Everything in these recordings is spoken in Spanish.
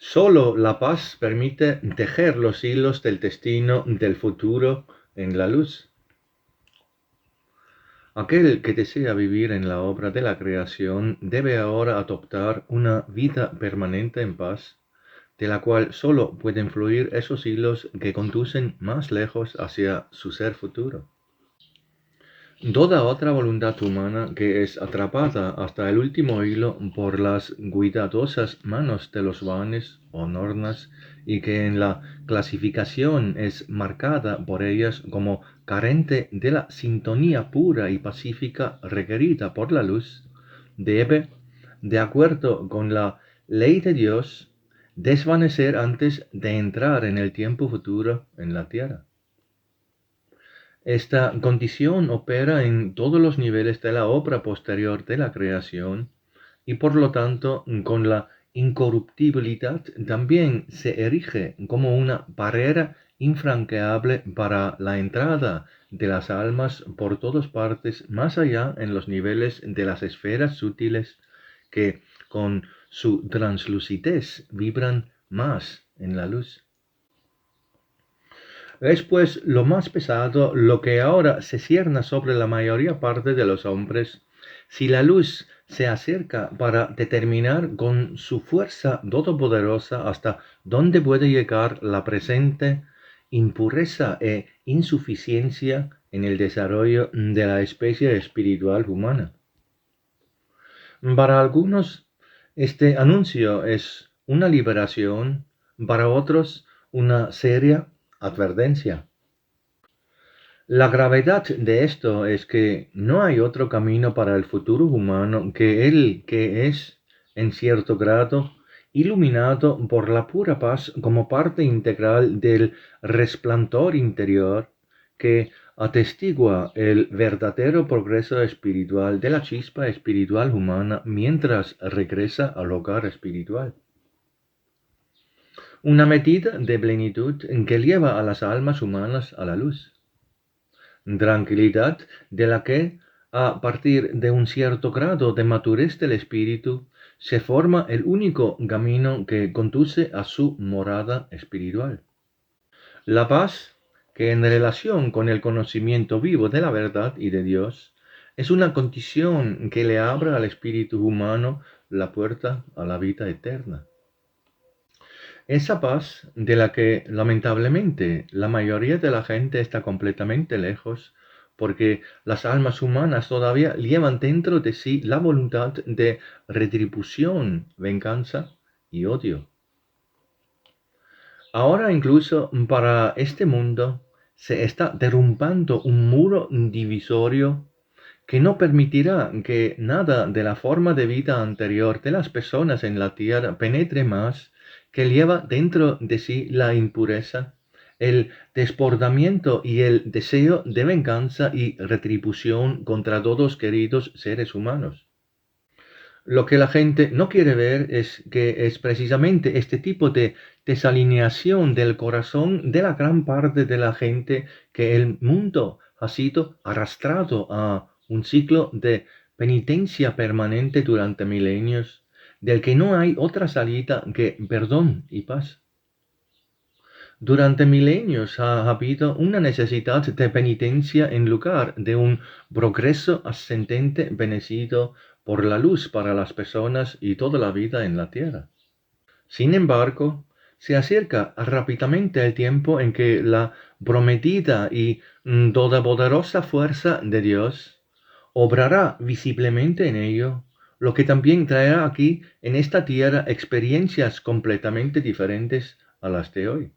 Solo la paz permite tejer los hilos del destino del futuro en la luz. Aquel que desea vivir en la obra de la creación debe ahora adoptar una vida permanente en paz, de la cual solo pueden fluir esos hilos que conducen más lejos hacia su ser futuro. Toda otra voluntad humana que es atrapada hasta el último hilo por las cuidadosas manos de los vanes o nornas y que en la clasificación es marcada por ellas como carente de la sintonía pura y pacífica requerida por la luz, debe, de acuerdo con la ley de Dios, desvanecer antes de entrar en el tiempo futuro en la tierra. Esta condición opera en todos los niveles de la obra posterior de la creación y por lo tanto con la incorruptibilidad también se erige como una barrera infranqueable para la entrada de las almas por todas partes más allá en los niveles de las esferas sutiles que con su translucidez vibran más en la luz. Es pues lo más pesado lo que ahora se cierne sobre la mayoría parte de los hombres, si la luz se acerca para determinar con su fuerza todopoderosa hasta dónde puede llegar la presente impureza e insuficiencia en el desarrollo de la especie espiritual humana. Para algunos, este anuncio es una liberación, para otros, una seria advertencia. La gravedad de esto es que no hay otro camino para el futuro humano que el que es, en cierto grado, iluminado por la pura paz como parte integral del resplandor interior que atestigua el verdadero progreso espiritual de la chispa espiritual humana mientras regresa al hogar espiritual. Una medida de plenitud que lleva a las almas humanas a la luz. Tranquilidad de la que, a partir de un cierto grado de madurez del espíritu, se forma el único camino que conduce a su morada espiritual. La paz, que en relación con el conocimiento vivo de la verdad y de Dios, es una condición que le abre al espíritu humano la puerta a la vida eterna. Esa paz, de la que lamentablemente la mayoría de la gente está completamente lejos, porque las almas humanas todavía llevan dentro de sí la voluntad de retribución, venganza y odio. Ahora incluso para este mundo se está derrumbando un muro divisorio que no permitirá que nada de la forma de vida anterior de las personas en la tierra penetre más, que lleva dentro de sí la impureza, el desbordamiento y el deseo de venganza y retribución contra todos queridos seres humanos. Lo que la gente no quiere ver es que es precisamente este tipo de desalineación del corazón de la gran parte de la gente que el mundo ha sido arrastrado a un ciclo de penitencia permanente durante milenios, del que no hay otra salida que perdón y paz. Durante milenios ha habido una necesidad de penitencia en lugar de un progreso ascendente bendecido por la luz para las personas y toda la vida en la tierra. Sin embargo, se acerca rápidamente el tiempo en que la prometida y todopoderosa fuerza de Dios obrará visiblemente en ello, lo que también traerá aquí en esta tierra experiencias completamente diferentes a las de hoy.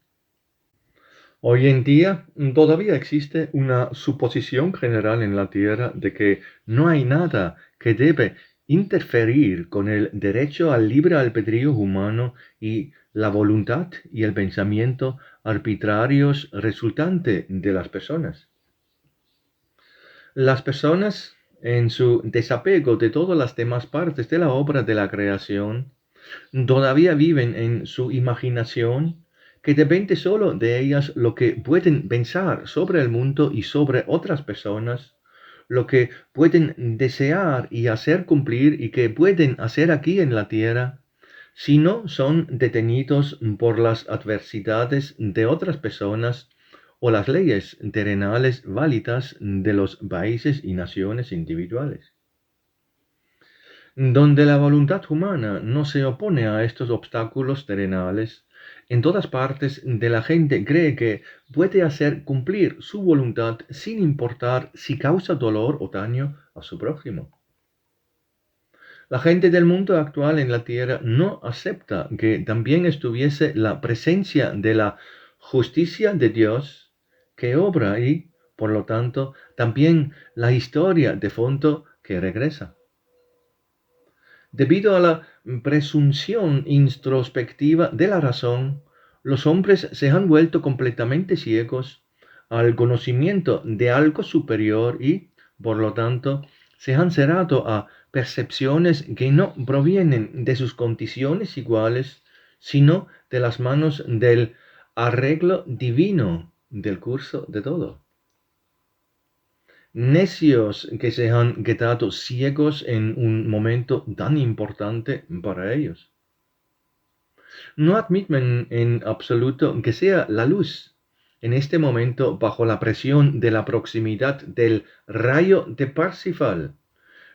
Hoy en día todavía existe una suposición general en la Tierra de que no hay nada que debe interferir con el derecho al libre albedrío humano y la voluntad y el pensamiento arbitrarios resultante de las personas. Las personas, en su desapego de todas las demás partes de la obra de la creación, todavía viven en su imaginación, que depende solo de ellas lo que pueden pensar sobre el mundo y sobre otras personas, lo que pueden desear y hacer cumplir y que pueden hacer aquí en la tierra, sino son detenidos por las adversidades de otras personas o las leyes terrenales válidas de los países y naciones individuales. Donde la voluntad humana no se opone a estos obstáculos terrenales, en todas partes de la gente cree que puede hacer cumplir su voluntad sin importar si causa dolor o daño a su prójimo. La gente del mundo actual en la tierra no acepta que también estuviese la presencia de la justicia de Dios que obra y, por lo tanto, también la historia de fondo que regresa. Debido a la presunción introspectiva de la razón, los hombres se han vuelto completamente ciegos al conocimiento de algo superior y, por lo tanto, se han cerrado a percepciones que no provienen de sus condiciones iguales, sino de las manos del arreglo divino del curso de todo. Necios que se han quedado ciegos en un momento tan importante para ellos. No admiten en absoluto que sea la luz en este momento bajo la presión de la proximidad del rayo de Parsifal,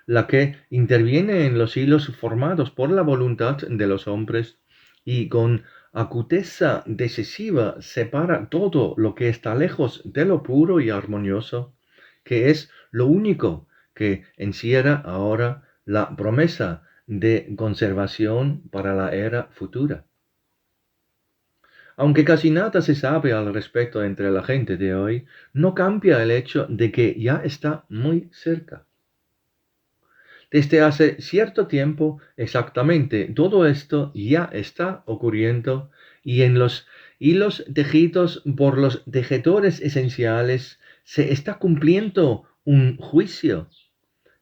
la que interviene en los hilos formados por la voluntad de los hombres y con acuteza decisiva separa todo lo que está lejos de lo puro y armonioso, que es lo único que encierra ahora la promesa de conservación para la era futura. Aunque casi nada se sabe al respecto entre la gente de hoy, no cambia el hecho de que ya está muy cerca. Desde hace cierto tiempo exactamente todo esto ya está ocurriendo y en los hilos tejidos por los tejedores esenciales se está cumpliendo un juicio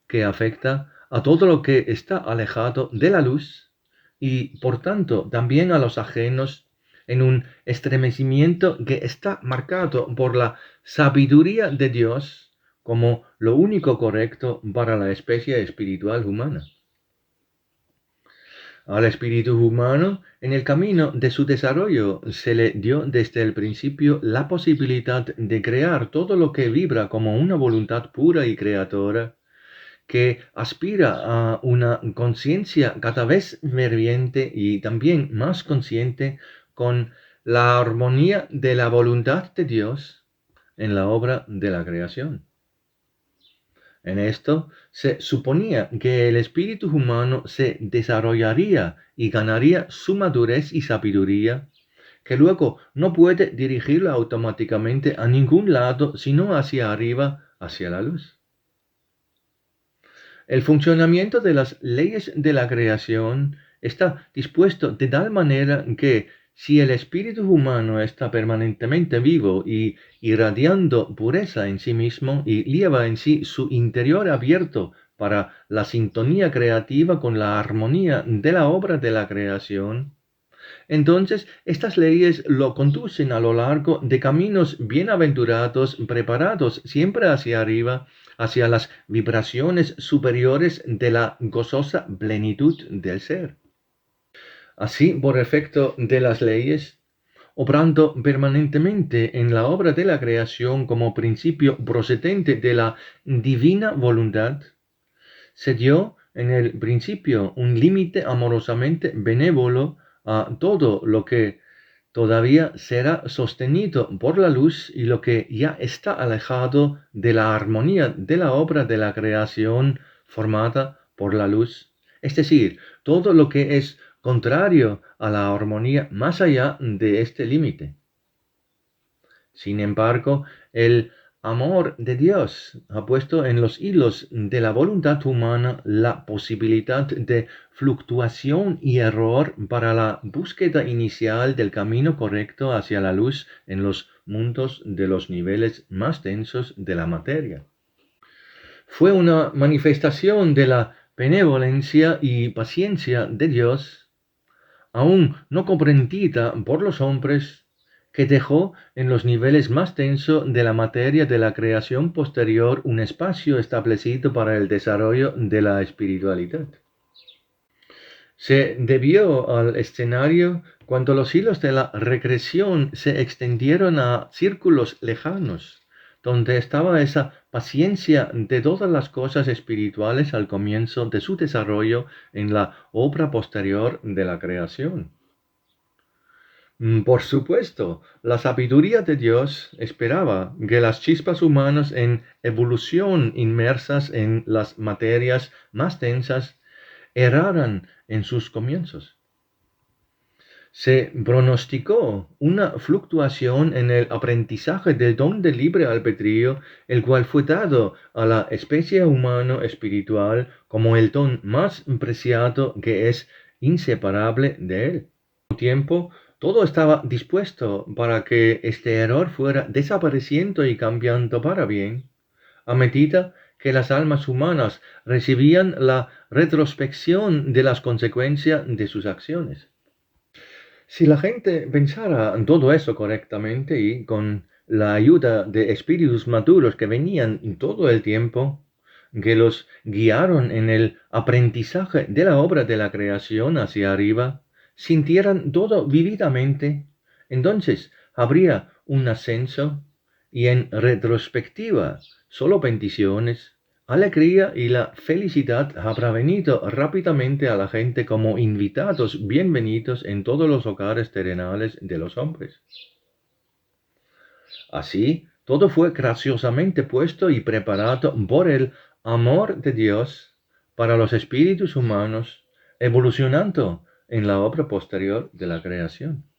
que afecta a todo lo que está alejado de la luz y por tanto también a los ajenos en un estremecimiento que está marcado por la sabiduría de Dios como lo único correcto para la especie espiritual humana. Al espíritu humano, en el camino de su desarrollo, se le dio desde el principio la posibilidad de crear todo lo que vibra como una voluntad pura y creadora, que aspira a una conciencia cada vez ferviente y también más consciente con la armonía de la voluntad de Dios en la obra de la creación. En esto se suponía que el espíritu humano se desarrollaría y ganaría su madurez y sabiduría, que luego no puede dirigirlo automáticamente a ningún lado, sino hacia arriba, hacia la luz. El funcionamiento de las leyes de la creación está dispuesto de tal manera que si el espíritu humano está permanentemente vivo y irradiando pureza en sí mismo y lleva en sí su interior abierto para la sintonía creativa con la armonía de la obra de la creación, entonces estas leyes lo conducen a lo largo de caminos bienaventurados, preparados siempre hacia arriba, hacia las vibraciones superiores de la gozosa plenitud del ser. Así, por efecto de las leyes, obrando permanentemente en la obra de la creación como principio procedente de la divina voluntad, se dio en el principio un límite amorosamente benévolo a todo lo que todavía será sostenido por la luz y lo que ya está alejado de la armonía de la obra de la creación formada por la luz, es decir, todo lo que es contrario a la armonía más allá de este límite. Sin embargo, el amor de Dios ha puesto en los hilos de la voluntad humana la posibilidad de fluctuación y error para la búsqueda inicial del camino correcto hacia la luz en los mundos de los niveles más densos de la materia. Fue una manifestación de la benevolencia y paciencia de Dios, aún no comprendida por los hombres, que dejó en los niveles más densos de la materia de la creación posterior un espacio establecido para el desarrollo de la espiritualidad. Se debió al escenario cuando los hilos de la regresión se extendieron a círculos lejanos, donde estaba esa paciencia de todas las cosas espirituales al comienzo de su desarrollo en la obra posterior de la creación. Por supuesto, la sabiduría de Dios esperaba que las chispas humanas en evolución inmersas en las materias más densas erraran en sus comienzos. Se pronosticó una fluctuación en el aprendizaje del don de libre albedrío, el cual fue dado a la especie humana espiritual como el don más preciado que es inseparable de él. Al mismo tiempo, todo estaba dispuesto para que este error fuera desapareciendo y cambiando para bien, a medida que las almas humanas recibían la retrospección de las consecuencias de sus acciones. Si la gente pensara en todo eso correctamente y con la ayuda de espíritus maduros que venían todo el tiempo, que los guiaron en el aprendizaje de la obra de la creación hacia arriba, sintieran todo vividamente, entonces habría un ascenso y en retrospectiva solo bendiciones, alegría y la felicidad habrá venido rápidamente a la gente como invitados bienvenidos en todos los hogares terrenales de los hombres. Así, todo fue graciosamente puesto y preparado por el amor de Dios para los espíritus humanos, evolucionando en la obra posterior de la creación.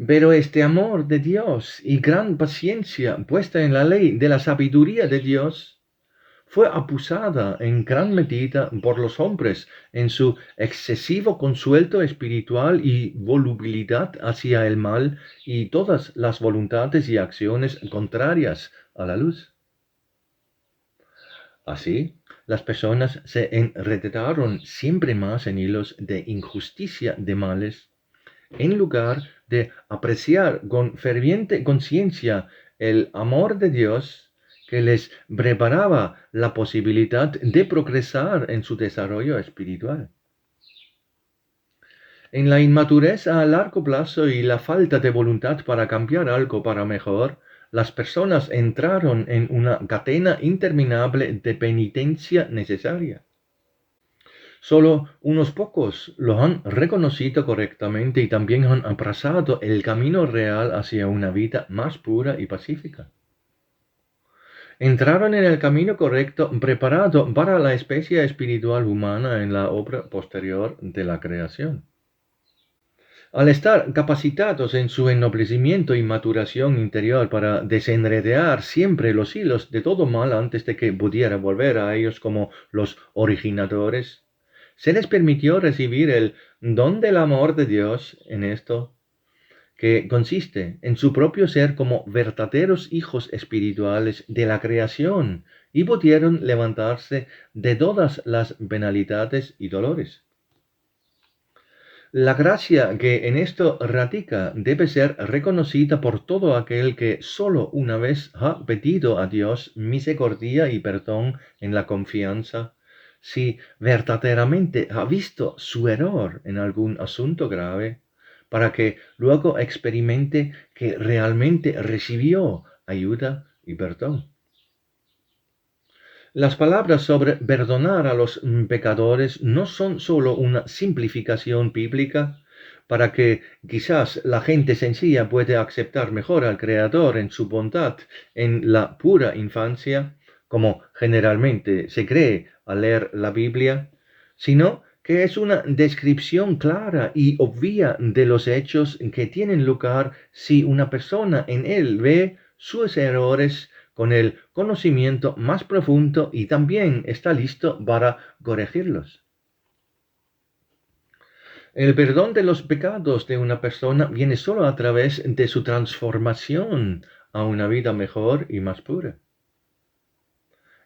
Pero este amor de Dios y gran paciencia puesta en la ley de la sabiduría de Dios fue abusada en gran medida por los hombres en su excesivo consuelo espiritual y volubilidad hacia el mal y todas las voluntades y acciones contrarias a la luz. Así, las personas se enredaron siempre más en hilos de injusticia de males, en lugar de apreciar con ferviente conciencia el amor de Dios que les preparaba la posibilidad de progresar en su desarrollo espiritual. En la inmadurez a largo plazo y la falta de voluntad para cambiar algo para mejor, las personas entraron en una cadena interminable de penitencia necesaria. Solo unos pocos lo han reconocido correctamente y también han abrazado el camino real hacia una vida más pura y pacífica. Entraron en el camino correcto preparado para la especie espiritual humana en la obra posterior de la creación. Al estar capacitados en su ennoblecimiento y maturación interior para desenredar siempre los hilos de todo mal antes de que pudiera volver a ellos como los originadores, se les permitió recibir el don del amor de Dios en esto, que consiste en su propio ser como verdaderos hijos espirituales de la creación y pudieron levantarse de todas las penalidades y dolores. La gracia que en esto radica debe ser reconocida por todo aquel que sólo una vez ha pedido a Dios misericordia y perdón en la confianza, si verdaderamente ha visto su error en algún asunto grave, para que luego experimente que realmente recibió ayuda y perdón. Las palabras sobre perdonar a los pecadores no son sólo una simplificación bíblica para que quizás la gente sencilla pueda aceptar mejor al Creador en su bondad en la pura infancia, como generalmente se cree al leer la Biblia, sino que es una descripción clara y obvia de los hechos que tienen lugar si una persona en él ve sus errores con el conocimiento más profundo y también está listo para corregirlos. El perdón de los pecados de una persona viene solo a través de su transformación a una vida mejor y más pura.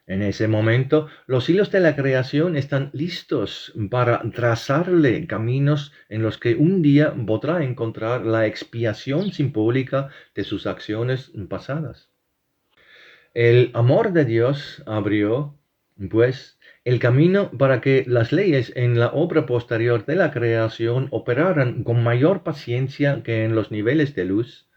En ese momento, los hilos de la creación están listos para trazarle caminos en los que un día podrá encontrar la expiación simbólica de sus acciones pasadas. El amor de Dios abrió, pues, el camino para que las leyes en la obra posterior de la creación operaran con mayor paciencia que en los niveles de luz,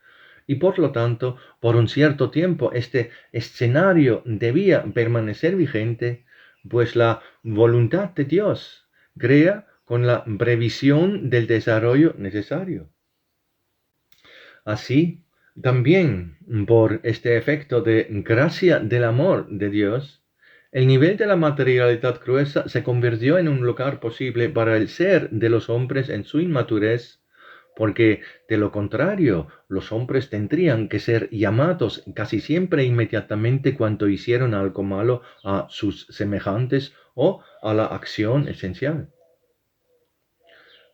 y por lo tanto, por un cierto tiempo este escenario debía permanecer vigente, pues la voluntad de Dios crea con la previsión del desarrollo necesario. Así, también por este efecto de gracia del amor de Dios, el nivel de la materialidad gruesa se convirtió en un lugar posible para el ser de los hombres en su inmadurez, porque de lo contrario, los hombres tendrían que ser llamados casi siempre inmediatamente cuando hicieron algo malo a sus semejantes o a la acción esencial.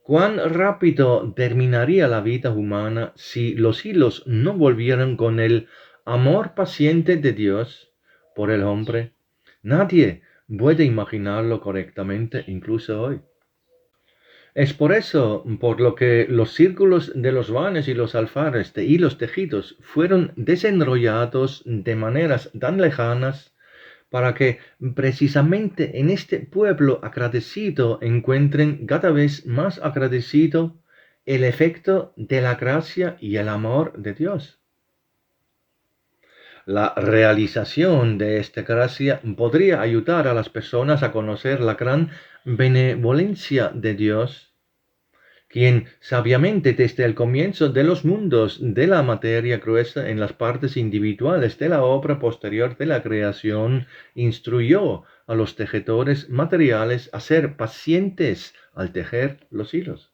¿Cuán rápido terminaría la vida humana si los hilos no volvieran con el amor paciente de Dios por el hombre? Nadie puede imaginarlo correctamente, incluso hoy. Es por eso por lo que los círculos de los vanes y los alfares de hilos tejidos fueron desenrollados de maneras tan lejanas para que precisamente en este pueblo agradecido encuentren cada vez más agradecido el efecto de la gracia y el amor de Dios. La realización de esta gracia podría ayudar a las personas a conocer la gran benevolencia de Dios, quien sabiamente desde el comienzo de los mundos de la materia gruesa en las partes individuales de la obra posterior de la creación, instruyó a los tejedores materiales a ser pacientes al tejer los hilos.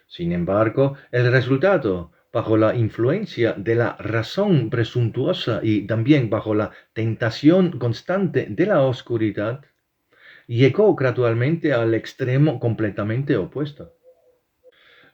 Sin embargo, el resultado, bajo la influencia de la razón presuntuosa y también bajo la tentación constante de la oscuridad, llegó gradualmente al extremo completamente opuesto.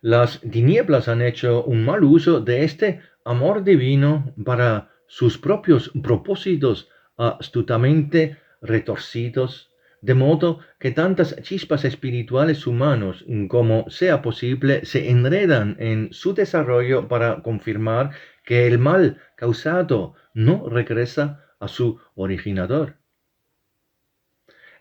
Las tinieblas han hecho un mal uso de este amor divino para sus propios propósitos astutamente retorcidos, de modo que tantas chispas espirituales humanos como sea posible se enredan en su desarrollo para confirmar que el mal causado no regresa a su originador.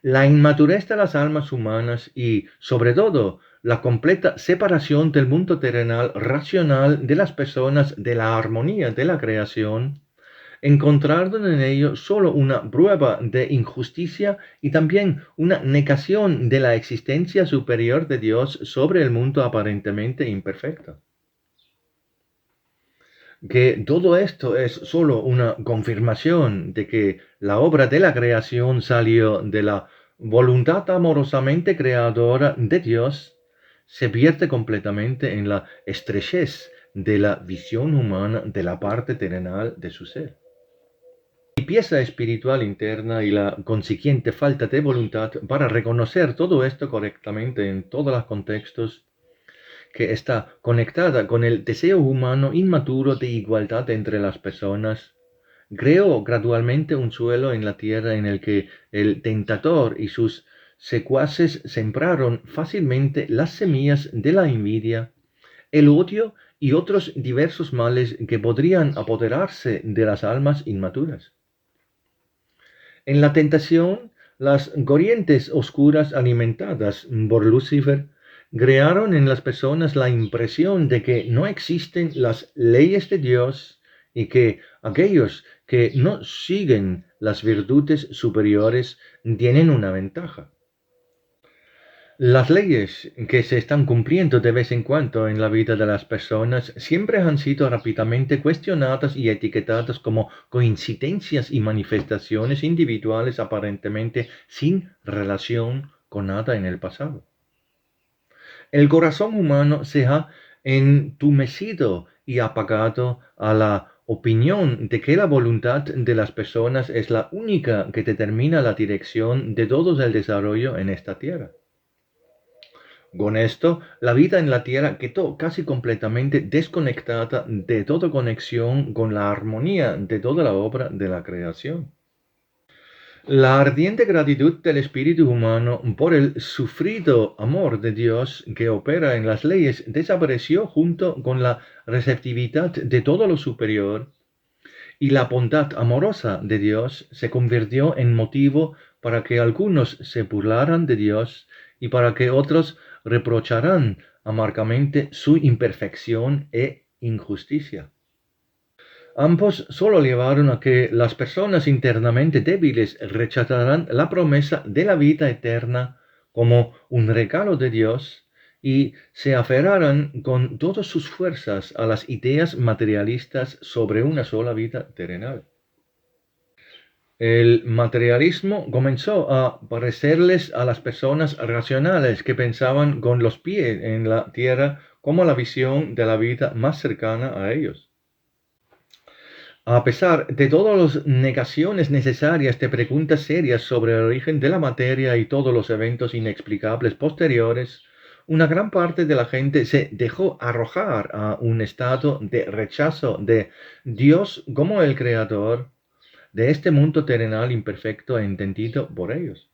La inmadurez de las almas humanas y, sobre todo, la completa separación del mundo terrenal racional de las personas de la armonía de la creación, encontraron en ello solo una prueba de injusticia y también una negación de la existencia superior de Dios sobre el mundo aparentemente imperfecto. Que todo esto es solo una confirmación de que la obra de la creación salió de la voluntad amorosamente creadora de Dios, se pierde completamente en la estrechez de la visión humana de la parte terrenal de su ser. La limpieza espiritual interna y la consiguiente falta de voluntad para reconocer todo esto correctamente en todos los contextos que está conectada con el deseo humano inmaduro de igualdad entre las personas, creó gradualmente un suelo en la tierra en el que el tentador y sus secuaces sembraron fácilmente las semillas de la envidia, el odio y otros diversos males que podrían apoderarse de las almas inmaduras. En la tentación, las corrientes oscuras alimentadas por Lucifer crearon en las personas la impresión de que no existen las leyes de Dios y que aquellos que no siguen las virtudes superiores tienen una ventaja. Las leyes que se están cumpliendo de vez en cuando en la vida de las personas siempre han sido rápidamente cuestionadas y etiquetadas como coincidencias y manifestaciones individuales aparentemente sin relación con nada en el pasado. El corazón humano se ha entumecido y apagado a la opinión de que la voluntad de las personas es la única que determina la dirección de todo el desarrollo en esta tierra. Con esto, la vida en la tierra quedó casi completamente desconectada de toda conexión con la armonía de toda la obra de la creación. La ardiente gratitud del espíritu humano por el sufrido amor de Dios que opera en las leyes desapareció junto con la receptividad de todo lo superior, y la bondad amorosa de Dios se convirtió en motivo para que algunos se burlaran de Dios y para que otros reprocharán amargamente su imperfección e injusticia. Ambos solo llevaron a que las personas internamente débiles rechazarán la promesa de la vida eterna como un regalo de Dios y se aferraran con todas sus fuerzas a las ideas materialistas sobre una sola vida terrenal. El materialismo comenzó a parecerles a las personas racionales que pensaban con los pies en la tierra como la visión de la vida más cercana a ellos. A pesar de todas las negaciones necesarias de preguntas serias sobre el origen de la materia y todos los eventos inexplicables posteriores, una gran parte de la gente se dejó arrojar a un estado de rechazo de Dios como el creador de este mundo terrenal imperfecto e entendido por ellos.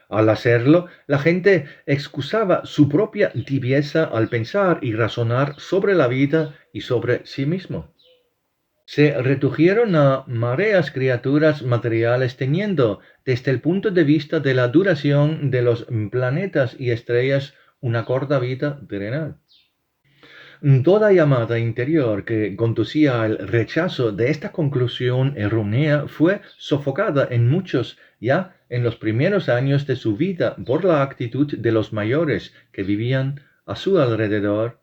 Al hacerlo, la gente excusaba su propia tibieza al pensar y razonar sobre la vida y sobre sí mismo. Se redujeron a mareas criaturas materiales teniendo, desde el punto de vista de la duración de los planetas y estrellas, una corta vida terrenal. Toda llamada interior que conducía al rechazo de esta conclusión errónea fue sofocada en muchos ya en los primeros años de su vida por la actitud de los mayores que vivían a su alrededor,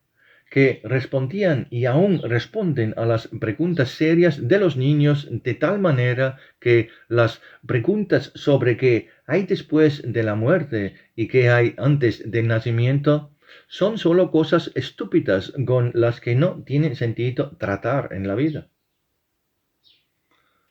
que respondían y aún responden a las preguntas serias de los niños de tal manera que las preguntas sobre qué hay después de la muerte y qué hay antes del nacimiento son solo cosas estúpidas con las que no tiene sentido tratar en la vida.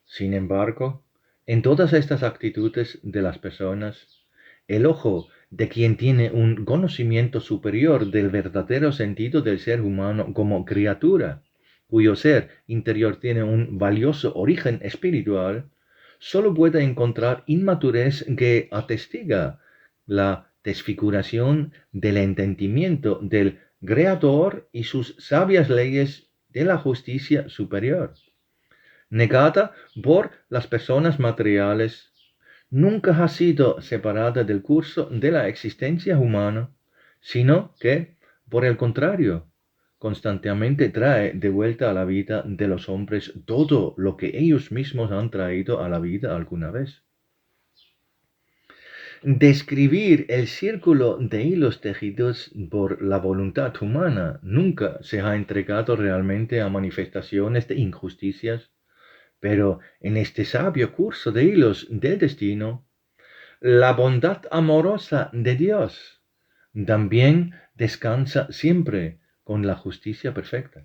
Sin embargo, en todas estas actitudes de las personas, el ojo de quien tiene un conocimiento superior del verdadero sentido del ser humano como criatura, cuyo ser interior tiene un valioso origen espiritual, solo puede encontrar inmadurez que atestiga la desfiguración del entendimiento del Creador y sus sabias leyes de la justicia superior. Negada por las personas materiales, nunca ha sido separada del curso de la existencia humana, sino que, por el contrario, constantemente trae de vuelta a la vida de los hombres todo lo que ellos mismos han traído a la vida alguna vez. Describir el círculo de hilos tejidos por la voluntad humana nunca se ha entregado realmente a manifestaciones de injusticias, pero en este sabio curso de hilos del destino, la bondad amorosa de Dios también descansa siempre con la justicia perfecta.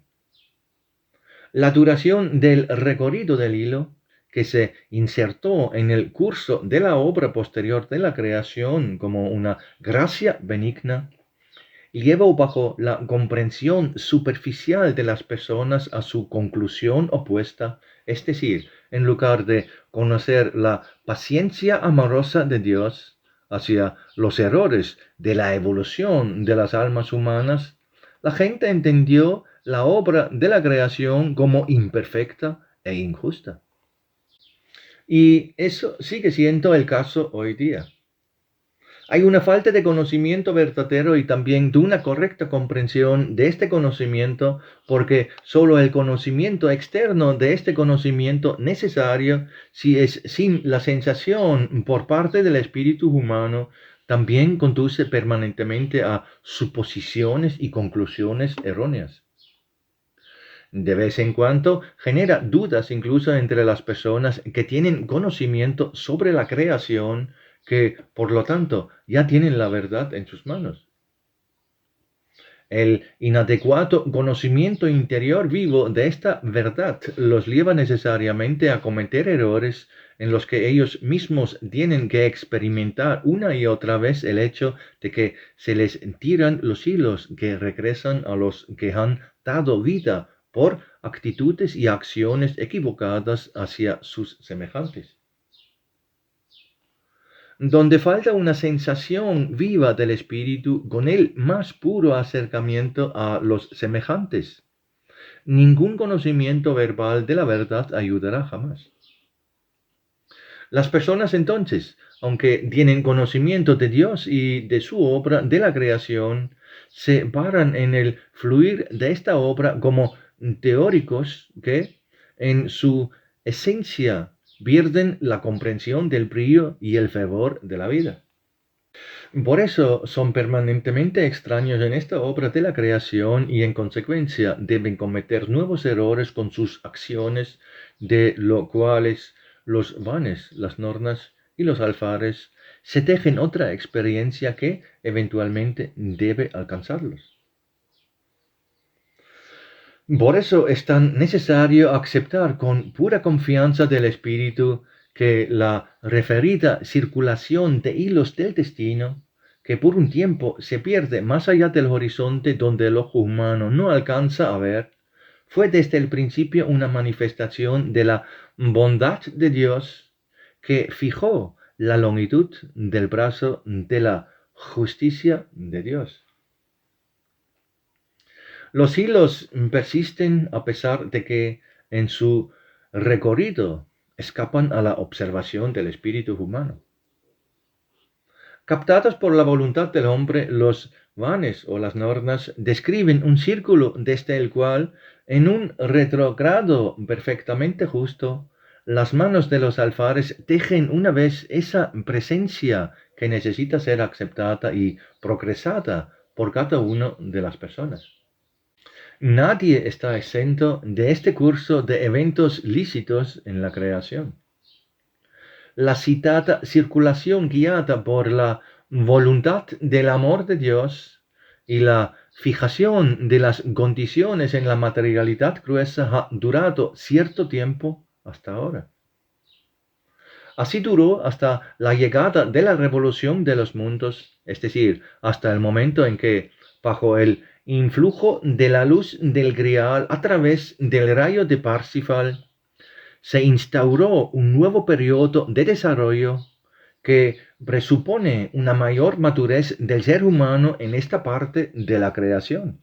La duración del recorrido del hilo, que se insertó en el curso de la obra posterior de la creación como una gracia benigna, llevó bajo la comprensión superficial de las personas a su conclusión opuesta, es decir, en lugar de conocer la paciencia amorosa de Dios hacia los errores de la evolución de las almas humanas, la gente entendió la obra de la creación como imperfecta e injusta. Y eso sigue siendo el caso hoy día. Hay una falta de conocimiento verdadero y también de una correcta comprensión de este conocimiento, porque solo el conocimiento externo de este conocimiento necesario, si es sin la sensación por parte del espíritu humano, también conduce permanentemente a suposiciones y conclusiones erróneas. De vez en cuando genera dudas incluso entre las personas que tienen conocimiento sobre la creación, que por lo tanto ya tienen la verdad en sus manos. El inadecuado conocimiento interior vivo de esta verdad los lleva necesariamente a cometer errores en los que ellos mismos tienen que experimentar una y otra vez el hecho de que se les tiran los hilos que regresan a los que han dado vida por actitudes y acciones equivocadas hacia sus semejantes. Donde falta una sensación viva del espíritu con el más puro acercamiento a los semejantes, ningún conocimiento verbal de la verdad ayudará jamás. Las personas entonces, aunque tienen conocimiento de Dios y de su obra de la creación, se paran en el fluir de esta obra como teóricos que, en su esencia, pierden la comprensión del brillo y el fervor de la vida. Por eso son permanentemente extraños en esta obra de la creación y en consecuencia deben cometer nuevos errores con sus acciones, de lo cuales los vanes, las nornas y los alfares se tejen otra experiencia que eventualmente debe alcanzarlos. Por eso es tan necesario aceptar con pura confianza del espíritu que la referida circulación de hilos del destino, que por un tiempo se pierde más allá del horizonte donde el ojo humano no alcanza a ver, fue desde el principio una manifestación de la bondad de Dios que fijó la longitud del brazo de la justicia de Dios. Los hilos persisten a pesar de que en su recorrido escapan a la observación del espíritu humano. Captados por la voluntad del hombre, los vanes o las nornas describen un círculo desde el cual, en un retrogrado perfectamente justo, las manos de los alfares tejen una vez esa presencia que necesita ser aceptada y progresada por cada una de las personas. Nadie está exento de este curso de eventos lícitos en la creación. La citada circulación guiada por la voluntad del amor de Dios y la fijación de las condiciones en la materialidad gruesa ha durado cierto tiempo hasta ahora. Así duró hasta la llegada de la revolución de los mundos, es decir, hasta el momento en que, bajo el influjo de la luz del Grial a través del rayo de Parsifal, se instauró un nuevo periodo de desarrollo que presupone una mayor madurez del ser humano en esta parte de la creación.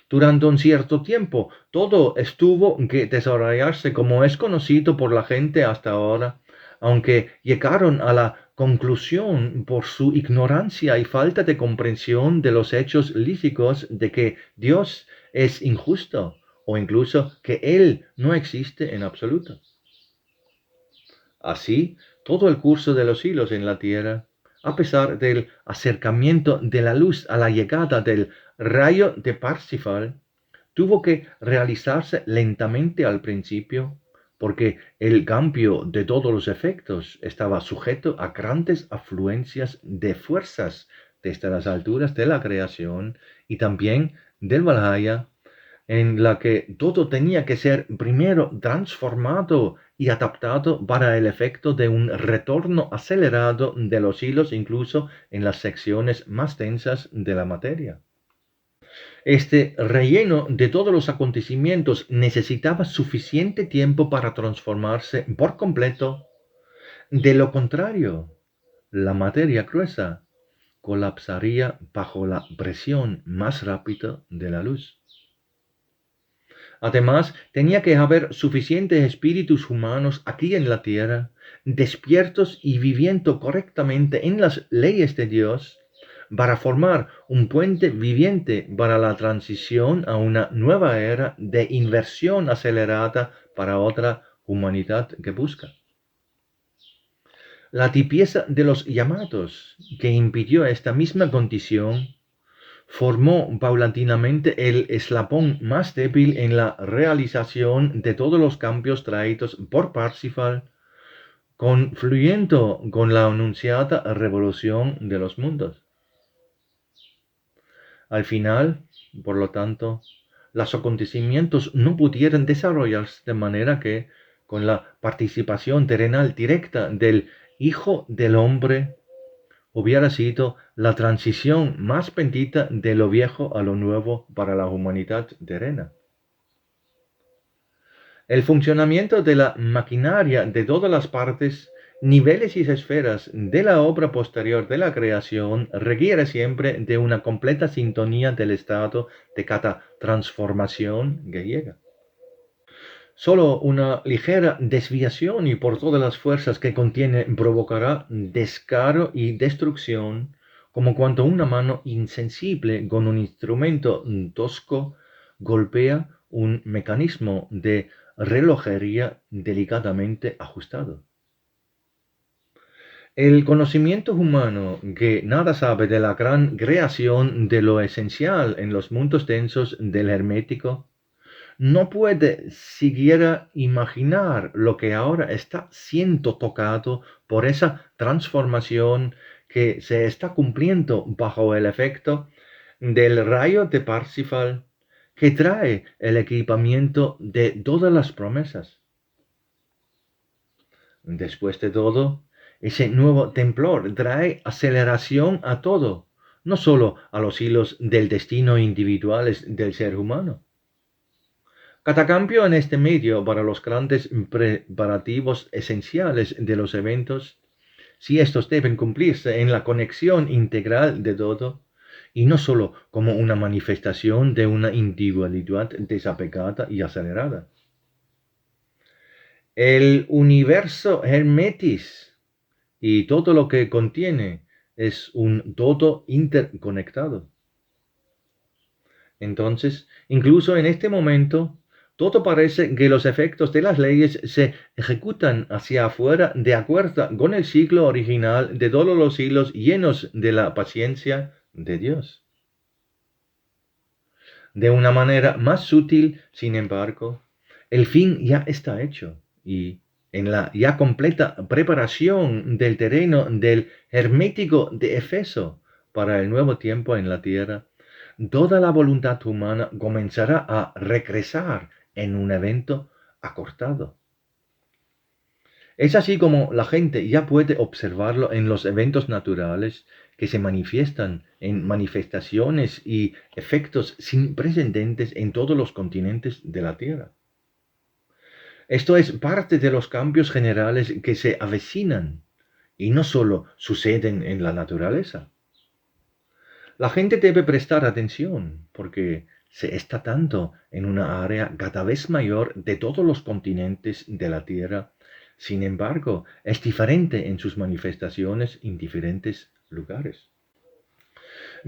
Durante un cierto tiempo, todo estuvo que desarrollarse como es conocido por la gente hasta ahora, aunque llegaron a la conclusión por su ignorancia y falta de comprensión de los hechos lícicos de que Dios es injusto o incluso que Él no existe en absoluto. Así, todo el curso de los hilos en la tierra, a pesar del acercamiento de la luz a la llegada del rayo de Parsifal, tuvo que realizarse lentamente al principio, porque el cambio de todos los efectos estaba sujeto a grandes afluencias de fuerzas desde las alturas de la creación y también del Valhalla, en la que todo tenía que ser primero transformado y adaptado para el efecto de un retorno acelerado de los hilos incluso en las secciones más densas de la materia. Este relleno de todos los acontecimientos necesitaba suficiente tiempo para transformarse por completo. De lo contrario, la materia gruesa colapsaría bajo la presión más rápida de la luz. Además, tenía que haber suficientes espíritus humanos aquí en la tierra, despiertos y viviendo correctamente en las leyes de Dios, para formar un puente viviente para la transición a una nueva era de inversión acelerada para otra humanidad que busca. La tibieza de los llamados que impidió esta misma condición formó paulatinamente el eslabón más débil en la realización de todos los cambios traídos por Parsifal, confluyendo con la anunciada revolución de los mundos. Al final, por lo tanto, los acontecimientos no pudieron desarrollarse de manera que, con la participación terrenal directa del Hijo del Hombre, hubiera sido la transición más bendita de lo viejo a lo nuevo para la humanidad terrena. El funcionamiento de la maquinaria de todas las partes, niveles y esferas de la obra posterior de la creación requiere siempre de una completa sintonía del estado de cada transformación que llega. Solo una ligera desviación y por todas las fuerzas que contiene provocará descaro y destrucción, como cuando una mano insensible con un instrumento tosco golpea un mecanismo de relojería delicadamente ajustado. El conocimiento humano que nada sabe de la gran creación de lo esencial en los mundos densos del hermético no puede siquiera imaginar lo que ahora está siendo tocado por esa transformación que se está cumpliendo bajo el efecto del rayo de Parsifal que trae el equipamiento de todas las promesas. Después de todo, ese nuevo temblor trae aceleración a todo, no solo a los hilos del destino individuales del ser humano. Cada cambio en este medio para los grandes preparativos esenciales de los eventos, si estos deben cumplirse en la conexión integral de todo, y no solo como una manifestación de una individualidad desapegada y acelerada. El universo hermetis y todo lo que contiene es un todo interconectado. Entonces, incluso en este momento, todo parece que los efectos de las leyes se ejecutan hacia afuera de acuerdo con el ciclo original de todos los siglos llenos de la paciencia de Dios. De una manera más sutil, sin embargo, el fin ya está hecho y en la ya completa preparación del terreno del hermético de Efeso para el nuevo tiempo en la tierra, toda la voluntad humana comenzará a regresar en un evento acortado. Es así como la gente ya puede observarlo en los eventos naturales que se manifiestan en manifestaciones y efectos sin precedentes en todos los continentes de la Tierra. Esto es parte de los cambios generales que se avecinan y no solo suceden en la naturaleza. La gente debe prestar atención porque se está dando en una área cada vez mayor de todos los continentes de la Tierra. Sin embargo, es diferente en sus manifestaciones en diferentes lugares.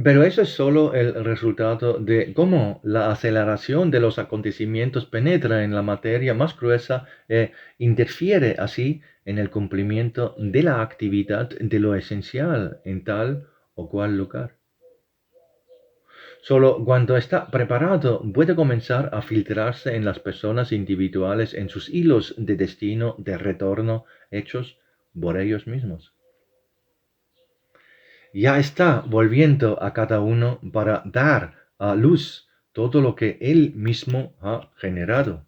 Pero eso es solo el resultado de cómo la aceleración de los acontecimientos penetra en la materia más gruesa e interfiere así en el cumplimiento de la actividad de lo esencial en tal o cual lugar. Solo cuando está preparado puede comenzar a filtrarse en las personas individuales en sus hilos de destino de retorno hechos por ellos mismos. Ya está volviendo a cada uno para dar a luz todo lo que él mismo ha generado.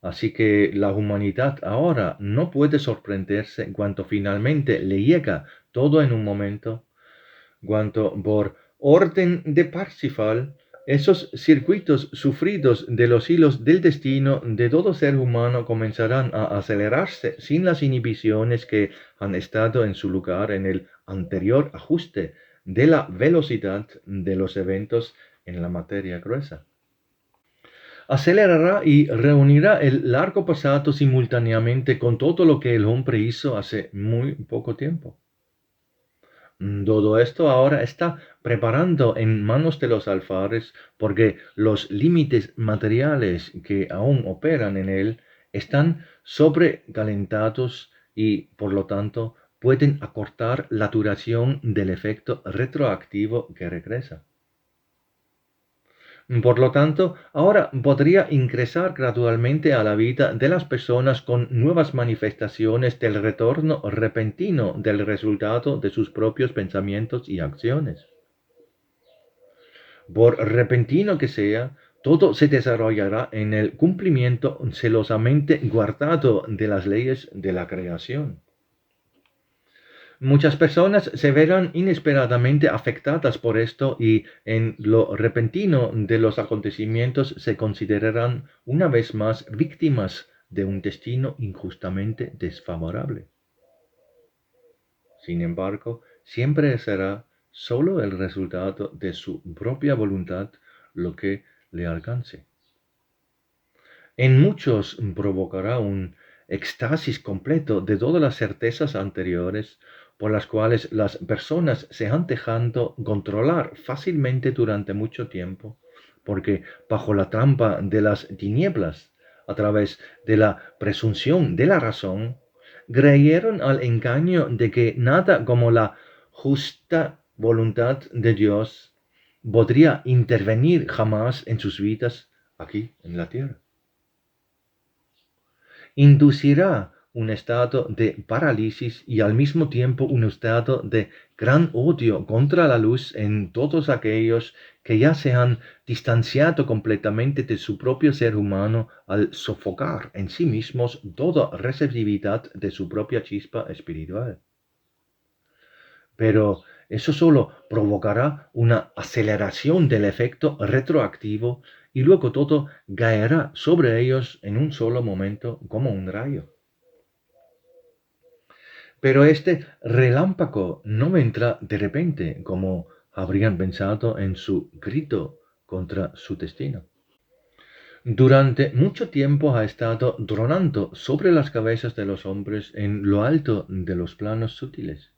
Así que la humanidad ahora no puede sorprenderse cuando finalmente le llega todo en un momento, cuando por orden de Parsifal, esos circuitos sufridos de los hilos del destino de todo ser humano comenzarán a acelerarse sin las inhibiciones que han estado en su lugar en el anterior ajuste de la velocidad de los eventos en la materia gruesa. Acelerará y reunirá el largo pasado simultáneamente con todo lo que el hombre hizo hace muy poco tiempo. Todo esto ahora está preparando en manos de los alfares porque los límites materiales que aún operan en él están sobrecalentados y por lo tanto pueden acortar la duración del efecto retroactivo que regresa. Por lo tanto, ahora podría ingresar gradualmente a la vida de las personas con nuevas manifestaciones del retorno repentino del resultado de sus propios pensamientos y acciones. Por repentino que sea, todo se desarrollará en el cumplimiento celosamente guardado de las leyes de la creación. Muchas personas se verán inesperadamente afectadas por esto y en lo repentino de los acontecimientos se considerarán una vez más víctimas de un destino injustamente desfavorable. Sin embargo, siempre será solo el resultado de su propia voluntad lo que le alcance. En muchos provocará un éxtasis completo de todas las certezas anteriores por las cuales las personas se han dejado controlar fácilmente durante mucho tiempo, porque bajo la trampa de las tinieblas, a través de la presunción de la razón, creyeron al engaño de que nada como la justa voluntad de Dios podría intervenir jamás en sus vidas aquí en la tierra. Inducirá un estado de parálisis y al mismo tiempo un estado de gran odio contra la luz en todos aquellos que ya se han distanciado completamente de su propio ser humano al sofocar en sí mismos toda receptividad de su propia chispa espiritual. Pero eso solo provocará una aceleración del efecto retroactivo y luego todo caerá sobre ellos en un solo momento como un rayo. Pero este relámpago no vendrá de repente, como habrían pensado en su grito contra su destino. Durante mucho tiempo ha estado tronando sobre las cabezas de los hombres en lo alto de los planos sutiles.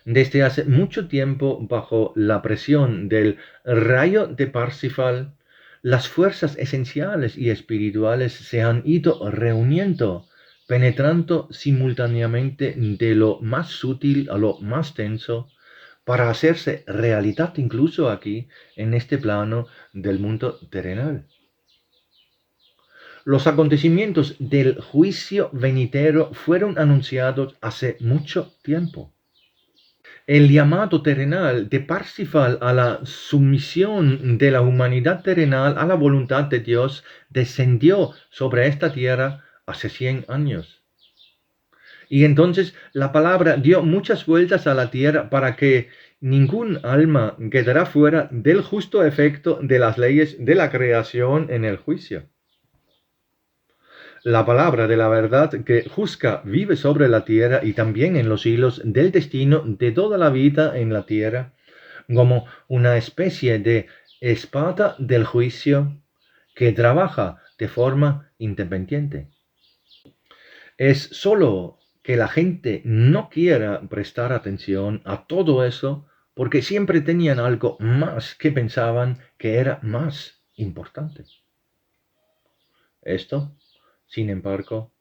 Desde hace mucho tiempo, bajo la presión del rayo de Parsifal, las fuerzas esenciales y espirituales se han ido reuniendo, penetrando simultáneamente de lo más sutil a lo más denso, para hacerse realidad incluso aquí, en este plano del mundo terrenal. Los acontecimientos del juicio venidero fueron anunciados hace mucho tiempo. El llamado terrenal de Parsifal a la sumisión de la humanidad terrenal a la voluntad de Dios descendió sobre esta tierra hace 100 años. Y entonces la palabra dio muchas vueltas a la tierra para que ningún alma quedará fuera del justo efecto de las leyes de la creación en el juicio. La palabra de la verdad que juzga vive sobre la tierra y también en los hilos del destino de toda la vida en la tierra, como una especie de espada del juicio que trabaja de forma independiente. Es solo que la gente no quiera prestar atención a todo eso porque siempre tenían algo más que pensaban que era más importante. Esto, sin embargo,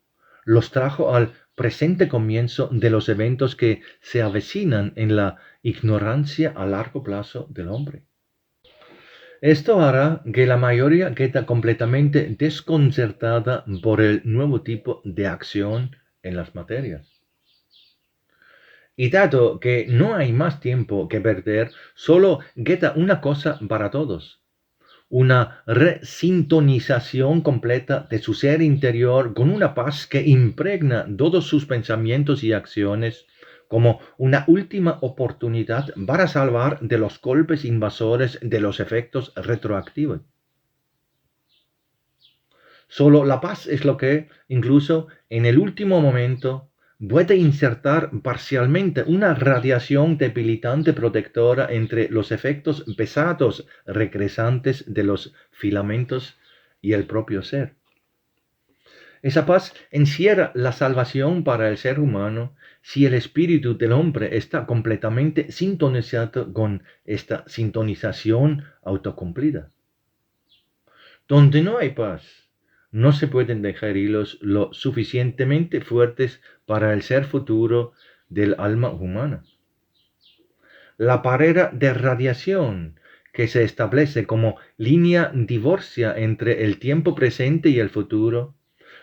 los trajo al presente comienzo de los eventos que se avecinan en la ignorancia a largo plazo del hombre. Esto hará que la mayoría quede completamente desconcertada por el nuevo tipo de acción en las materias. Y dado que no hay más tiempo que perder, solo queda una cosa para todos: una resintonización completa de su ser interior con una paz que impregna todos sus pensamientos y acciones, como una última oportunidad para salvar de los golpes invasores de los efectos retroactivos. Solo la paz es lo que, incluso en el último momento, puede insertar parcialmente una radiación debilitante protectora entre los efectos pesados regresantes de los filamentos y el propio ser. Esa paz encierra la salvación para el ser humano si el espíritu del hombre está completamente sintonizado con esta sintonización autocumplida. Donde no hay paz, no se pueden dejar hilos lo suficientemente fuertes para el ser futuro del alma humana. La barrera de radiación que se establece como línea divorcia entre el tiempo presente y el futuro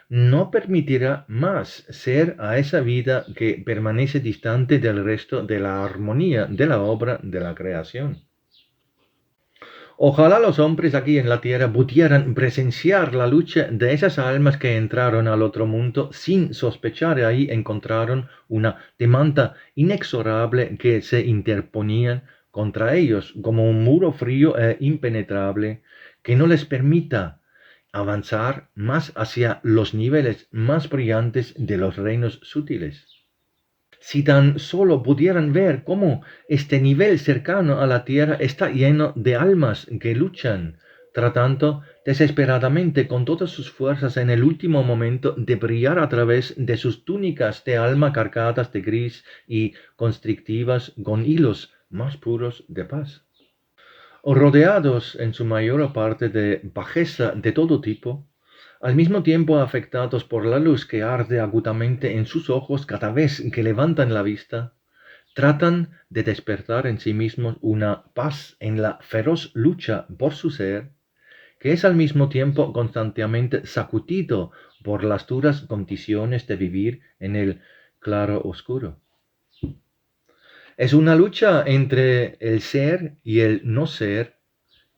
no permitirá más ser a esa vida que permanece distante del resto de la armonía de la obra de la creación. Ojalá los hombres aquí en la tierra pudieran presenciar la lucha de esas almas que entraron al otro mundo sin sospechar y ahí encontraron una demanda inexorable que se interponía contra ellos como un muro frío e impenetrable que no les permita avanzar más hacia los niveles más brillantes de los reinos sutiles. Si tan solo pudieran ver cómo este nivel cercano a la tierra está lleno de almas que luchan tratando desesperadamente con todas sus fuerzas en el último momento de brillar a través de sus túnicas de alma cargadas de gris y constrictivas con hilos más puros de paz. O rodeados en su mayor parte de bajeza de todo tipo, al mismo tiempo afectados por la luz que arde agudamente en sus ojos cada vez que levantan la vista, tratan de despertar en sí mismos una paz en la feroz lucha por su ser, que es al mismo tiempo constantemente sacudido por las duras condiciones de vivir en el claro oscuro. Es una lucha entre el ser y el no ser,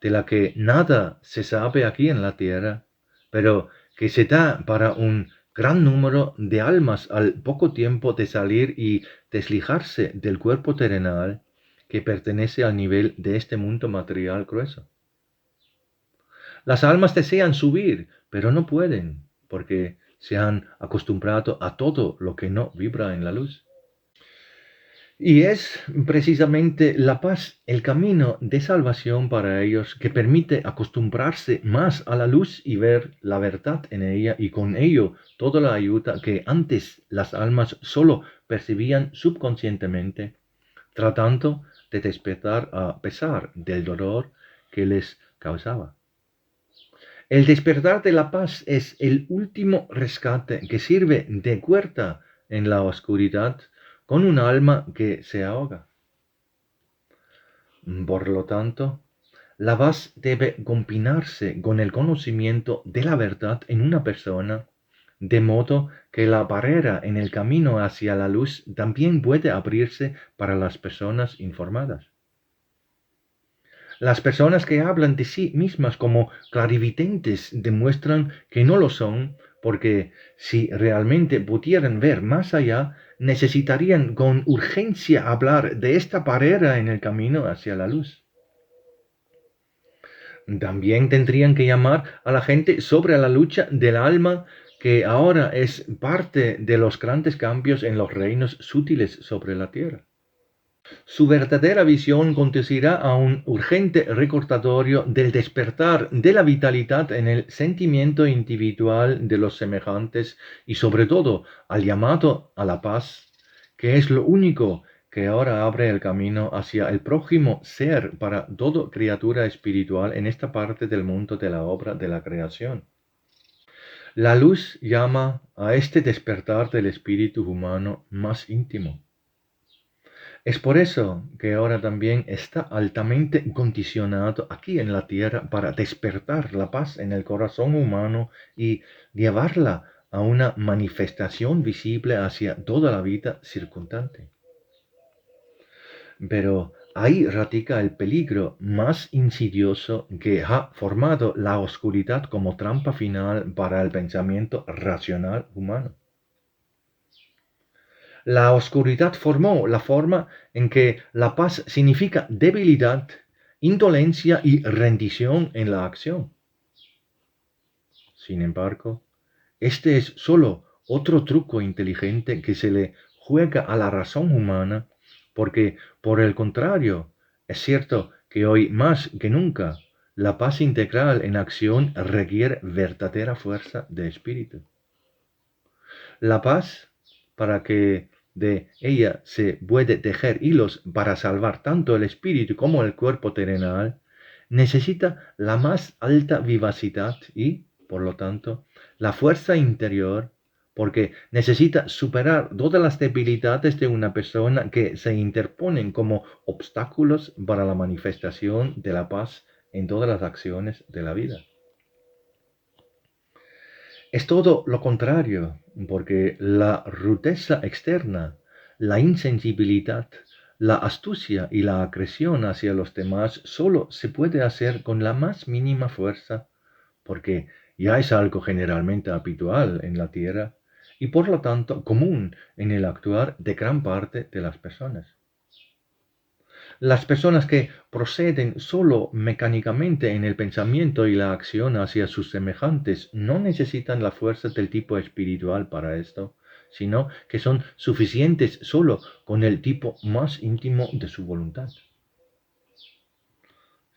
de la que nada se sabe aquí en la tierra, pero que se da para un gran número de almas al poco tiempo de salir y deslijarse del cuerpo terrenal que pertenece al nivel de este mundo material grueso. Las almas desean subir, pero no pueden, porque se han acostumbrado a todo lo que no vibra en la luz. Y es precisamente la paz el camino de salvación para ellos que permite acostumbrarse más a la luz y ver la verdad en ella y con ello toda la ayuda que antes las almas solo percibían subconscientemente, tratando de despertar a pesar del dolor que les causaba. El despertar de la paz es el último rescate que sirve de puerta en la oscuridad con un alma que se ahoga. Por lo tanto, la paz debe combinarse con el conocimiento de la verdad en una persona, de modo que la barrera en el camino hacia la luz también puede abrirse para las personas informadas. Las personas que hablan de sí mismas como clarividentes demuestran que no lo son, porque si realmente pudieran ver más allá, necesitarían con urgencia hablar de esta barrera en el camino hacia la luz. También tendrían que llamar a la gente sobre la lucha del alma, que ahora es parte de los grandes cambios en los reinos sutiles sobre la tierra. Su verdadera visión conducirá a un urgente recordatorio del despertar de la vitalidad en el sentimiento individual de los semejantes y sobre todo al llamado a la paz, que es lo único que ahora abre el camino hacia el prójimo ser para toda criatura espiritual en esta parte del mundo de la obra de la creación. La luz llama a este despertar del espíritu humano más íntimo. Es por eso que ahora también está altamente condicionado aquí en la tierra para despertar la paz en el corazón humano y llevarla a una manifestación visible hacia toda la vida circundante. Pero ahí radica el peligro más insidioso que ha formado la oscuridad como trampa final para el pensamiento racional humano. La oscuridad formó la forma en que la paz significa debilidad, indolencia y rendición en la acción. Sin embargo, este es solo otro truco inteligente que se le juega a la razón humana, porque, por el contrario, es cierto que hoy más que nunca la paz integral en acción requiere verdadera fuerza de espíritu. La paz, para que de ella se puede tejer hilos para salvar tanto el espíritu como el cuerpo terrenal, necesita la más alta vivacidad y, por lo tanto, la fuerza interior, porque necesita superar todas las debilidades de una persona que se interponen como obstáculos para la manifestación de la paz en todas las acciones de la vida. Es todo lo contrario, porque la rudeza externa, la insensibilidad, la astucia y la agresión hacia los demás solo se puede hacer con la más mínima fuerza, porque ya es algo generalmente habitual en la tierra y por lo tanto común en el actuar de gran parte de las personas. Las personas que proceden solo mecánicamente en el pensamiento y la acción hacia sus semejantes no necesitan la fuerza del tipo espiritual para esto, sino que son suficientes solo con el tipo más íntimo de su voluntad.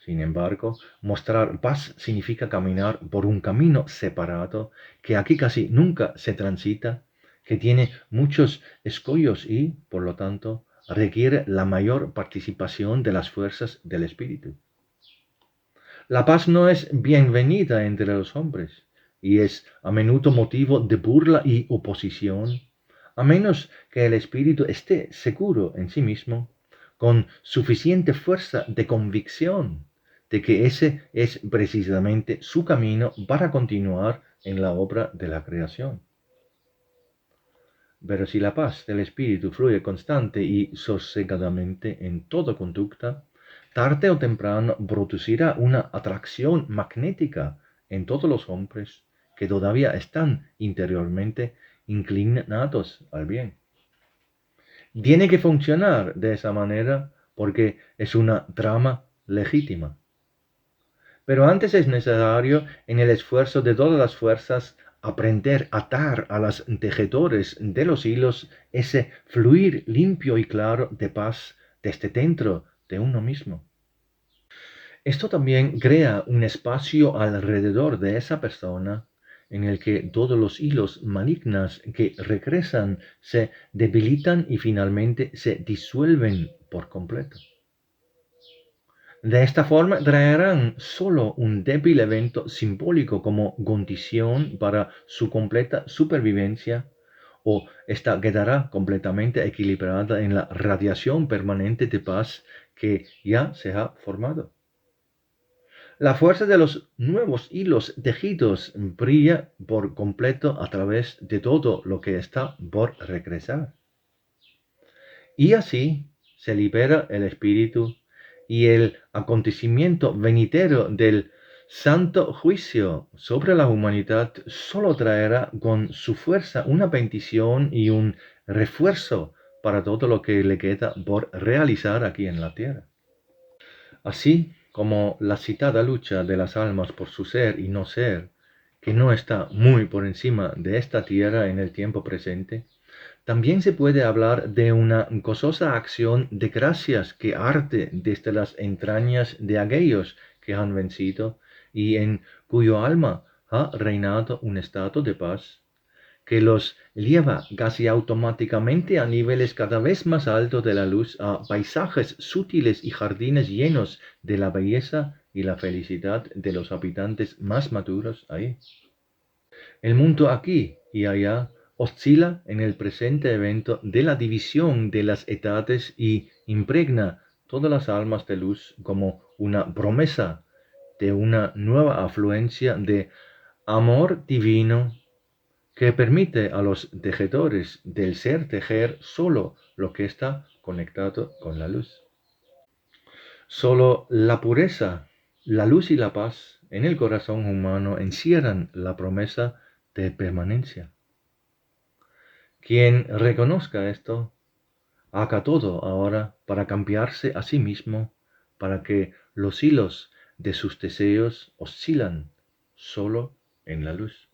Sin embargo, mostrar paz significa caminar por un camino separado que aquí casi nunca se transita, que tiene muchos escollos y, por lo tanto, requiere la mayor participación de las fuerzas del espíritu. La paz no es bienvenida entre los hombres y es a menudo motivo de burla y oposición, a menos que el espíritu esté seguro en sí mismo, con suficiente fuerza de convicción de que ese es precisamente su camino para continuar en la obra de la creación. Pero si la paz del espíritu fluye constante y sosegadamente en toda conducta, tarde o temprano producirá una atracción magnética en todos los hombres que todavía están interiormente inclinados al bien. Tiene que funcionar de esa manera porque es una trama legítima. Pero antes es necesario, en el esfuerzo de todas las fuerzas, aprender a atar a los tejedores de los hilos ese fluir limpio y claro de paz desde dentro de uno mismo. Esto también crea un espacio alrededor de esa persona en el que todos los hilos malignos que regresan se debilitan y finalmente se disuelven por completo. De esta forma traerán solo un débil evento simbólico como condición para su completa supervivencia, o esta quedará completamente equilibrada en la radiación permanente de paz que ya se ha formado. La fuerza de los nuevos hilos tejidos brilla por completo a través de todo lo que está por regresar. Y así se libera el espíritu y el acontecimiento venidero del santo juicio sobre la humanidad solo traerá con su fuerza una bendición y un refuerzo para todo lo que le queda por realizar aquí en la tierra. Así como la citada lucha de las almas por su ser y no ser, que no está muy por encima de esta tierra en el tiempo presente, también se puede hablar de una gozosa acción de gracias que arde desde las entrañas de aquellos que han vencido y en cuyo alma ha reinado un estado de paz que los lleva casi automáticamente a niveles cada vez más altos de la luz, a paisajes sutiles y jardines llenos de la belleza y la felicidad de los habitantes más maduros ahí. El mundo aquí y allá oscila en el presente evento de la división de las edades y impregna todas las almas de luz como una promesa de una nueva afluencia de amor divino que permite a los tejedores del ser tejer solo lo que está conectado con la luz. Solo la pureza, la luz y la paz en el corazón humano encierran la promesa de permanencia. Quien reconozca esto, haga todo ahora para cambiarse a sí mismo, para que los hilos de sus deseos oscilan solo en la luz.